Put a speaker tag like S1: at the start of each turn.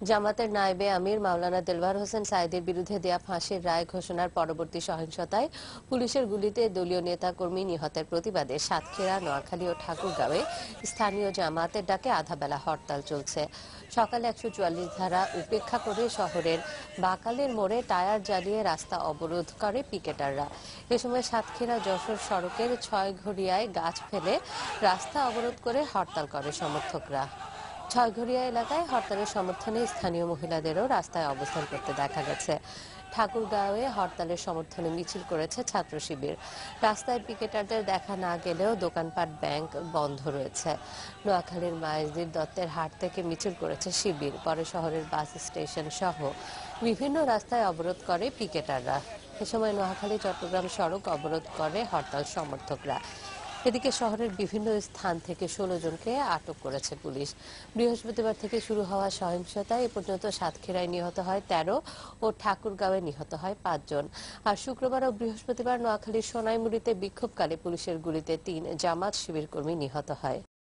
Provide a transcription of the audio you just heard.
S1: জামাতের নায়েবে আমির মাওলানা দেলওয়ার হোসেন সাঈদীর বিরুদ্ধে দেয়া ফাঁসির রায় ঘোষণার পরবর্তী সহিংসতায় পুলিশের গুলিতে দলীয় নেতাকর্মী নিহতের প্রতিবাদে সাতক্ষীরা, নোয়াখালী ও ঠাকুরগাঁওয়ে স্থানীয় জামাতের ডাকে আধাবেলা হরতাল চলছে। সকালে ১৪৪ ধারা উপেক্ষা করে শহরের বাকালের মোড়ে টায়ার জ্বালিয়ে রাস্তা অবরোধ করে পিকেটাররা। এ সময় সাতক্ষীরা যশোর সড়কের ছয়ঘরিয়ায় গাছ ফেলে রাস্তা অবরোধ করে হরতাল করে সমর্থকরা। ছয়ঘরিয়া এলাকায় হরতালের সমর্থনে স্থানীয় মহিলাদেরও রাস্তায় অবস্থান করতে দেখা গেছে। ঠাকুরগাঁওয়ে হরতালের সমর্থনে মিছিল করেছে ছাত্র শিবির। রাস্তায় পিকেটারদের দেখা না গেলেও দোকানপাট, ব্যাংক বন্ধ রয়েছে। নোয়াখালীর মায়েজদির দত্তের হাট থেকে মিছিল করেছে শিবির। পরে শহরের বাস স্টেশন সহ বিভিন্ন রাস্তায় অবরোধ করে পিকেটাররা। এ সময় নোয়াখালী চট্টগ্রাম সড়ক অবরোধ করে হরতাল সমর্থকরা। এদিকে শহরের বিভিন্ন স্থান থেকে ১৬ জনকে আটক করেছে পুলিশ। বৃহস্পতিবার থেকে শুরু হওয়া সহিংসতায় এ পর্যন্ত সাতক্ষীরায় নিহত হয় ১৩ ও ঠাকুরগাঁওয়ে নিহত হয় ৫ জন। আর শুক্রবার ও বৃহস্পতিবার নোয়াখালীর সোনাইমুড়ীতে বিক্ষোভকালে পুলিশের গুলিতে ৩ জামাত শিবির কর্মী নিহত হয়।